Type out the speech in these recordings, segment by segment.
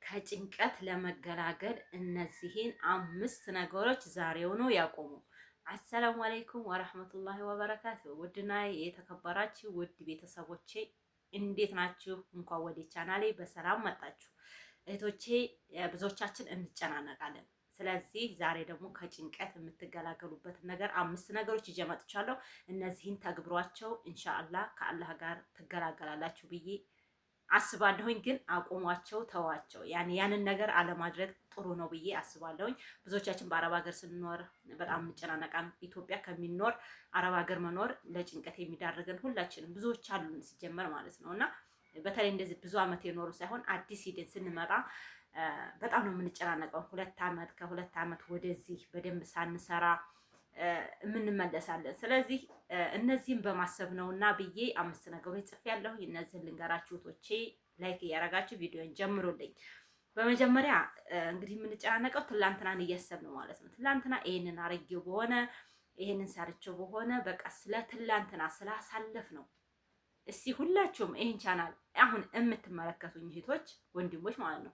ከጭንቀት ለመገላገል እነዚህን 5 ነገሮች ዛሬውኑ ያቆሙ። አሰላሙ አለይኩም ወራህመቱላሂ ወበረካቱ። ውድና የተከበራችሁ ውድ ቤተሰቦቼ እንዴት ናችሁ? እንኳን ወደ ቻናሌ በሰላም መጣችሁ። እህቶቼ ብዙዎቻችን እንጨናነቃለን። ስለዚህ ዛሬ ደግሞ ከጭንቀት የምትገላገሉበትን ነገር 5 ነገሮች ይዤ መጥቻለሁ። እነዚህን ተግብሯቸው ኢንሻአላህ ከአላህ ጋር ትገላገላላችሁ ብዬ አስባለሁኝ። ግን አቆሟቸው፣ ተዋቸው። ያንን ነገር አለማድረግ ጥሩ ነው ብዬ አስባለሁኝ። ብዙዎቻችን በአረብ ሀገር ስንኖር በጣም እንጨናነቃን። ኢትዮጵያ ከሚኖር አረብ ሀገር መኖር ለጭንቀት የሚዳርገን ሁላችንም ብዙዎች አሉን ሲጀመር ማለት ነው። እና በተለይ እንደዚህ ብዙ አመት የኖሩ ሳይሆን አዲስ ሂደን ስንመጣ በጣም ነው የምንጨናነቀው። 2 አመት ከ2 አመት ወደዚህ በደንብ ሳንሰራ የምንመለሳለን። ስለዚህ እነዚህን በማሰብ ነውና ብዬ 5 ነገሮች ጽፌያለሁ። እነዚህን ልንገራችሁ እህቶቼ፣ ላይክ እያደረጋችሁ ቪዲዮን ጀምሩልኝ። በመጀመሪያ እንግዲህ የምንጨናነቀው ትላንትናን እያሰብን ነው ማለት ነው። ትላንትና ይሄንን አረጌው በሆነ ይሄንን ሰርቼው በሆነ በቃ ስለ ትላንትና ስላሳለፍ ነው። እስቲ ሁላችሁም ይሄን ቻናል አሁን የምትመለከቱኝ እህቶች፣ ወንድሞች ማለት ነው፣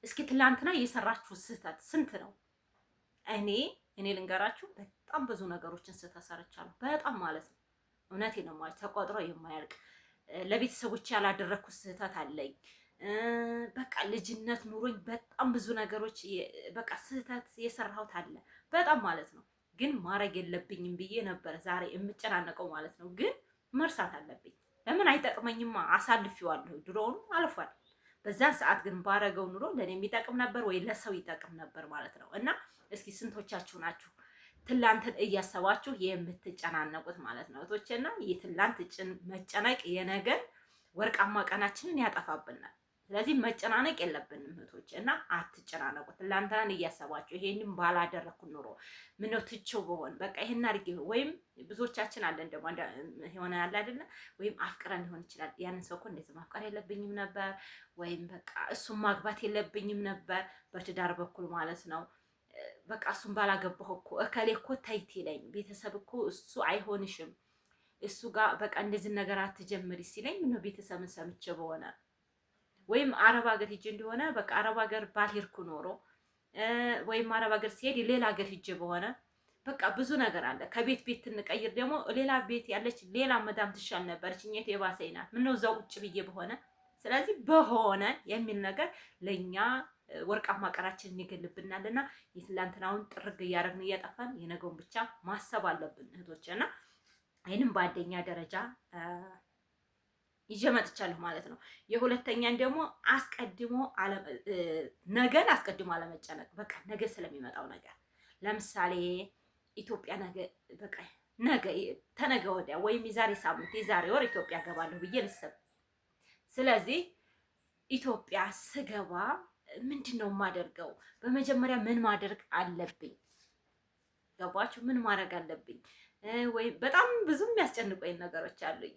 እስኪ ትላንትና የሰራችሁ ስህተት ስንት ነው? እኔ ልንገራችሁ፣ በጣም ብዙ ነገሮችን ስህተት ሰርቻለሁ። በጣም ማለት ነው። እውነቴን ነው ማለት ተቆጥሮ የማያልቅ ለቤተሰቦች ያላደረኩት ስህተት አለኝ። በቃ ልጅነት ኑሮኝ በጣም ብዙ ነገሮች በቃ ስህተት የሰራሁት አለ በጣም ማለት ነው። ግን ማድረግ የለብኝም ብዬ ነበር ዛሬ የምጨናነቀው ማለት ነው። ግን መርሳት አለብኝ። ለምን አይጠቅመኝማ፣ አሳልፌዋለሁ። ድሮውኑ አልፏል። በዛን ሰዓት ግን ባረገው ኑሮ ለኔ የሚጠቅም ነበር ወይ ለሰው ይጠቅም ነበር ማለት ነው። እና እስኪ ስንቶቻችሁ ናችሁ ትላንትን እያሰባችሁ የምትጨናነቁት ማለት ነው እህቶቼና? የትላንት መጨነቅ የነገን ወርቃማ ቀናችንን ያጠፋብናል። ስለዚህ መጨናነቅ የለብንም እህቶቼ፣ እና አትጨናነቁ። ትላንትን እያሰባችሁ ይሄንን ባላደረኩ ኑሮ ምነው ትቼው በሆን በቃ ይሄን አድርጌ፣ ወይም ብዙዎቻችን አለን ደግሞ የሆነ ያለ አይደለ፣ ወይም አፍቅረን ሊሆን ይችላል። ያንን ሰው እኮ እንደዚህ ማፍቀር የለብኝም ነበር፣ ወይም በቃ እሱን ማግባት የለብኝም ነበር፣ በትዳር በኩል ማለት ነው። በቃ እሱን ባላገባሁ እኮ እከሌ እኮ ተይት ይለኝ፣ ቤተሰብ እኮ እሱ አይሆንሽም፣ እሱ ጋር በቃ እንደዚህ ነገር አትጀምሪ ሲለኝ ምነው ቤተሰብን ሰምቼ በሆነ፣ ወይም አረብ ሀገር ሂጅ እንደሆነ በቃ አረብ ሀገር ባልሄድኩ ኖሮ፣ ወይም አረብ ሀገር ሲሄድ ሌላ ሀገር ሂጅ በሆነ። በቃ ብዙ ነገር አለ። ከቤት ቤት እንቀይር ደግሞ ሌላ ቤት ያለች ሌላ መዳም ትሻል ነበረች፣ እኛት የባሰኝ ናት፣ ምነው እዛው ቁጭ ብዬ በሆነ። ስለዚህ በሆነ የሚል ነገር ለኛ ወርቃማ ቀናችንን ይገልብናልና የትላንትናውን ጥርግ እያደረግን እያጠፋን የነገውን ብቻ ማሰብ አለብን እህቶቼ። እና ይህንም በአንደኛ ደረጃ ይዤ መጥቻለሁ ማለት ነው። የሁለተኛን ደግሞ ነገን አስቀድሞ አለመጨነቅ። በቃ ነገ ስለሚመጣው ነገር ለምሳሌ ኢትዮጵያ ነገ በቃ ተነገ ወዲያ ወይም የዛሬ ሳምንት የዛሬ ወር ኢትዮጵያ ገባለሁ ብዬ ልሰብ። ስለዚህ ኢትዮጵያ ስገባ ምንድን ነው የማደርገው? በመጀመሪያ ምን ማድረግ አለብኝ? ገባችሁ? ምን ማድረግ አለብኝ? ወይ በጣም ብዙ የሚያስጨንቁኝ ነገሮች አሉኝ።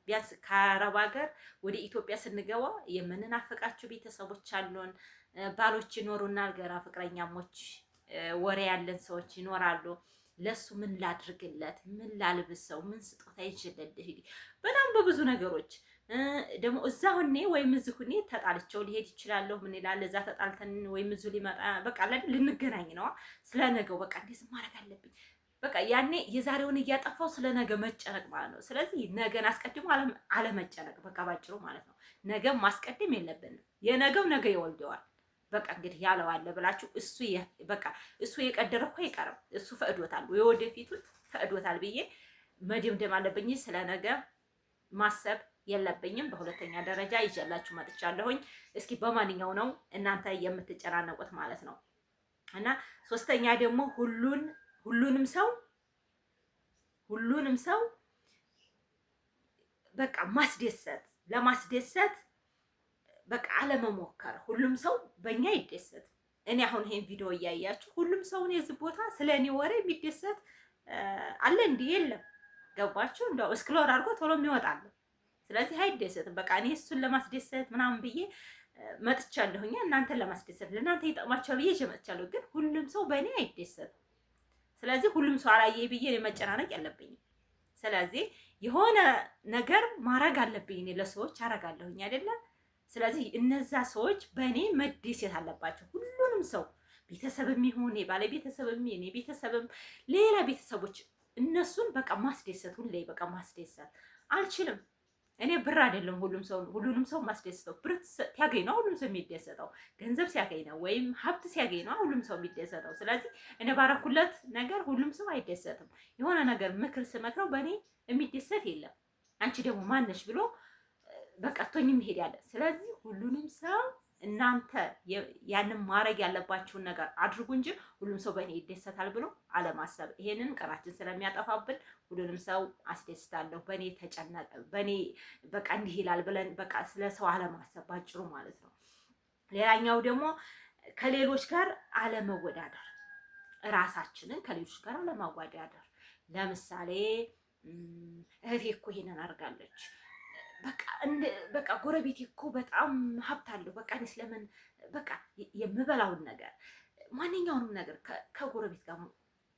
ቢያንስ ከአረብ ሀገር ወደ ኢትዮጵያ ስንገባ የምንናፍቃቸው ቤተሰቦች አሉን፣ ባሎች ይኖሩናል፣ ገና ፍቅረኛሞች ወሬ ያለን ሰዎች ይኖራሉ። ለሱ ምን ላድርግለት? ምን ላልብሰው? ምን ስጦታ ይችላል? በጣም በብዙ ነገሮች ደግሞ እዛ ሁኔ ወይም እዚህ ሁኔ ተጣልቸው ሊሄድ ይችላለሁ። ምን ይላል እዛ ተጣልተን ወይም እዚሁ ሊመጣ በቃ ልንገናኝ ነው። ስለነገው በቃ እንደዚህ ማድረግ አለብኝ። በቃ ያኔ የዛሬውን እያጠፋው ስለነገ መጨነቅ ማለት ነው። ስለዚህ ነገን አስቀድሞ አለመጨነቅ በቃ ባጭሩ ማለት ነው። ነገም ማስቀደም የለብንም። የነገው ነገ ይወልደዋል። በቃ እንግዲህ ያለው አለ ብላችሁ እሱ የቀደረ እኮ አይቀርም። እሱ ፈቅዶታል፣ የወደፊቱን ፈቅዶታል ብዬ መደምደም አለብኝ። ስለነገ ማሰብ የለብኝም። በሁለተኛ ደረጃ ይዤላችሁ መጥቻለሁኝ። እስኪ በማንኛው ነው እናንተ የምትጨናነቁት ማለት ነው? እና ሶስተኛ ደግሞ ሁሉንም ሰው በቃ ለማስደሰት በቃ አለመሞከር። ሁሉም ሰው በእኛ ይደሰት። እኔ አሁን ይሄን ቪዲዮ እያያችሁ ሁሉም ሰው የዚህ ቦታ ስለ እኔ ወሬ የሚደሰት አለ እንዲህ የለም። ገባችሁ? እንደው እስክሎር አድርጎ ቶሎ የሚወጣል። ስለዚህ አይደሰትም። በቃ እኔ እሱን ለማስደሰት ምናምን ብዬ መጥቻለሁኝ፣ እናንተን ለማስደሰት ለእናንተ ይጠቅማችኋል ብዬ መጥቻለሁ። ግን ሁሉም ሰው በእኔ አይደሰትም። ስለዚህ ሁሉም ሰው አላየ ብዬ መጨናነቅ የለብኝም። ስለዚህ የሆነ ነገር ማድረግ አለብኝ። እኔ ለሰዎች አረጋለሁኝ አይደለ? ስለዚህ እነዛ ሰዎች በእኔ መደሰት አለባቸው። ሁሉንም ሰው ቤተሰብም ይሁን የባለ ቤተሰብም የኔ ቤተሰብም ሌላ ቤተሰቦች እነሱን በቃ ማስደሰት ሁሌ በቃ ማስደሰት አልችልም። እኔ ብር አይደለም ሁሉንም ሰው ማስደስተው። ብር ሲያገኝ ነው ሁሉም ሰው የሚደሰተው። ገንዘብ ሲያገኝ ነው ወይም ሀብት ሲያገኝ ነው ሁሉም ሰው የሚደሰተው። ስለዚህ እኔ ባረኩለት ነገር ሁሉም ሰው አይደሰትም። የሆነ ነገር ምክር ስመክረው በእኔ የሚደሰት የለም። አንቺ ደግሞ ማነሽ ብሎ በቃ ቶኝም ሄድ ያለ። ስለዚህ ሁሉንም ሰው እናንተ ያንን ማድረግ ያለባችሁን ነገር አድርጉ እንጂ ሁሉም ሰው በእኔ ይደሰታል ብሎ አለማሰብ። ይሄንን ቀናችን ስለሚያጠፋብን ሁሉንም ሰው አስደስታለሁ፣ በእኔ ተጨነቀ፣ በእኔ በቃ እንዲህ ይላል ብለን በቃ ስለ ሰው አለማሰብ ባጭሩ ማለት ነው። ሌላኛው ደግሞ ከሌሎች ጋር አለመወዳደር፣ ራሳችንን ከሌሎች ጋር አለማወዳደር። ለምሳሌ እህቴ እኮ ይሄንን አድርጋለች፣ በቃ ጎረቤቴ እኮ በጣም ሀብት አለው፣ በቃ እኔ ስለምን በቃ የምበላውን ነገር ማንኛውንም ነገር ከጎረቤት ጋር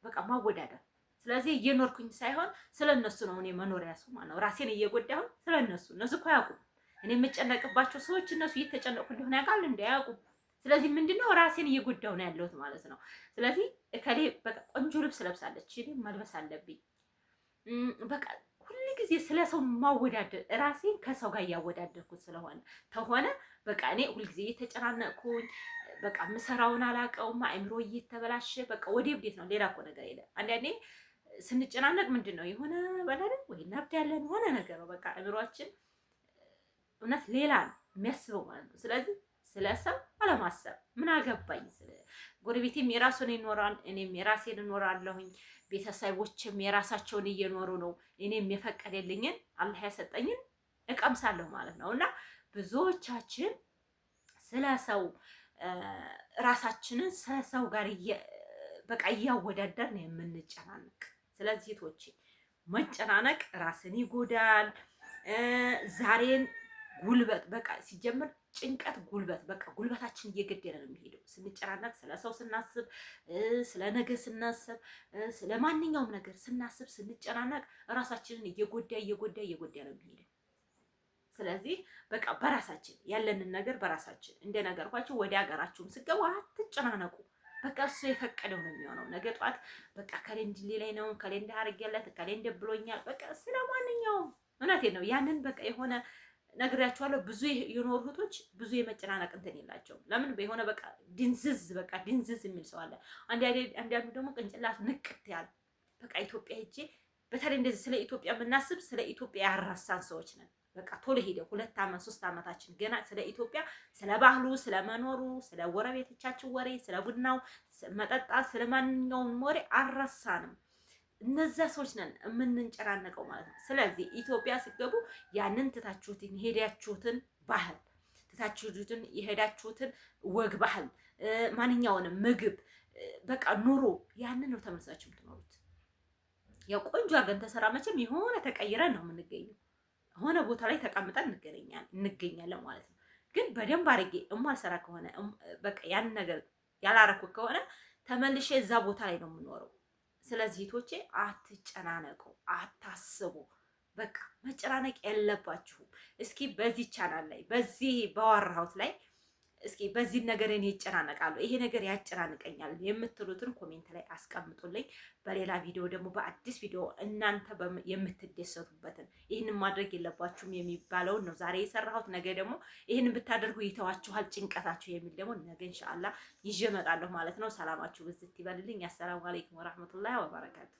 በቃ ማወዳደር። ስለዚህ እየኖርኩኝ ሳይሆን ስለነሱ ነው እኔ መኖሪያ ሰው ማለት ነው። ራሴን እየጎዳሁ ስለነሱ። እነሱ እኮ አያውቁም። እኔ የምጨነቅባቸው ሰዎች እነሱ እየተጨነቁ እንደሆነ ያውቃል እንደ አያውቁም። ስለዚህ ምንድነው ራሴን እየጎዳሁ ነው ያለሁት ማለት ነው። ስለዚህ እከሌ በቃ ቆንጆ ልብስ ለብሳለች፣ እኔ መልበስ አለብኝ በቃ ጊዜ ስለ ሰው ማወዳደር ራሴን ከሰው ጋር እያወዳደርኩት ተሆነ በቃ እኔ ሁልጊዜ እየተጨናነቅኩኝ በቃ ምሰራውን አላውቀውም። አእምሮ እየተበላሸ በቃ ወደ ብዴት ነው። ሌላ እኮ ነገር የለም። አንዳንዴ ስንጨናነቅ ምንድን ነው የሆነ በላለን ወይ ነብድ ያለን ሆነ ነገር ነው። በቃ አእምሯችን እውነት ሌላ ነው የሚያስበው ማለት ነው። ስለዚህ ስለ ሰው አለማሰብ ምን አገባኝ። ጎረቤቴም የራሱን ይኖራል፣ እኔም የራሴን እኖራለሁኝ። ቤተሰቦችም የራሳቸውን እየኖሩ ነው። እኔም የፈቀደልኝን አላህ ያሰጠኝን እቀምሳለሁ ማለት ነው። እና ብዙዎቻችን ስለ ሰው ራሳችንን ከሰው ጋር በቃ እያወዳደር ነው የምንጨናነቅ። ስለዚህ ቶቼ መጨናነቅ ራስን ይጎዳል። ዛሬን ጉልበት በቃ ሲጀምር ጭንቀት ጉልበት በቃ ጉልበታችን እየገደለ ነው የሚሄደው። ስንጨናነቅ ስለ ሰው ስናስብ፣ ስለ ነገ ስናስብ፣ ስለ ማንኛውም ነገር ስናስብ ስንጨናነቅ ራሳችንን እየጎዳ ነው የሚሄደው። ስለዚህ በቃ በራሳችን ያለንን ነገር በራሳችን እንደነገርኳችሁ ወደ ሀገራችሁም ስገቡ አትጨናነቁ። በቃ እሱ የፈቀደው ነው የሚሆነው። ነገ ጧት በቃ ከሌ እንዲህ ላይ ነው ከሌ እንዲህ አድርጌለት ከሌ እንዲህ ብሎኛል በቃ ስለ ማንኛውም እውነቴን ነው ያንን በቃ የሆነ ነግሬያቸዋለሁ። ብዙ የኖሩ እህቶች ብዙ የመጨናነቅ እንትን የላቸውም። ለምን በሆነ በቃ ድንዝዝ የሚል ሰው አለ። አንዳንዱ ደግሞ ቅንጭላት ንቅት ያለ በቃ ኢትዮጵያ ሄጄ በተለይ እንደዚህ ስለ ኢትዮጵያ የምናስብ ስለ ኢትዮጵያ ያራሳን ሰዎች ነን። በቃ ቶሎ ሄደ 2 ዓመት 3 ዓመታችን ገና ስለ ኢትዮጵያ ስለ ባህሉ ስለ መኖሩ ስለ ጎረቤቶቻችን ወሬ ስለ ቡናው መጠጣት ስለ ማንኛውም ወሬ አልረሳንም። እነዛ ሰዎች ነን የምንጨናነቀው ማለት ነው። ስለዚህ ኢትዮጵያ ሲገቡ ያንን ትታችሁትን የሄዳችሁትን ባህል ትታችሁትን የሄዳችሁትን ወግ ባህል ማንኛውንም ምግብ በቃ ኑሮ ያንን ነው ተመልሳችሁ የምትኖሩት። ያው ቆንጆ አድርገን ተሰራ መቼም የሆነ ተቀይረን ነው የምንገኘው። ሆነ ቦታ ላይ ተቀምጠን እንገኛለን ማለት ነው። ግን በደንብ አድርጌ እማልሰራ ከሆነ በቃ ያንን ነገር ያላረኩ ከሆነ ተመልሼ እዛ ቦታ ላይ ነው የምኖረው። ስለዚህ ቶቼ አትጨናነቁ፣ አታስቡ። በቃ መጨናነቅ የለባችሁም። እስኪ በዚህ ቻናል ላይ በዚህ ባወራሁት ላይ እስኪ በዚህ ነገር እኔ ይጨናነቃለሁ ይሄ ነገር ያጨናንቀኛል የምትሉትን ኮሜንት ላይ አስቀምጡልኝ። በሌላ ቪዲዮ ደግሞ በአዲስ ቪዲዮ እናንተ የምትደሰቱበትን ይህንን ማድረግ የለባችሁም የሚባለውን ነው ዛሬ የሰራሁት። ነገ ደግሞ ይህንን ብታደርጉ ይተዋችኋል ጭንቀታችሁ የሚል ደግሞ ነገ ኢንሻአላህ ይዤ እመጣለሁ ማለት ነው። ሰላማችሁ ብዝት ይበልልኝ። አሰላሙ አለይኩም ወራህመቱላሂ ወበረካቱ።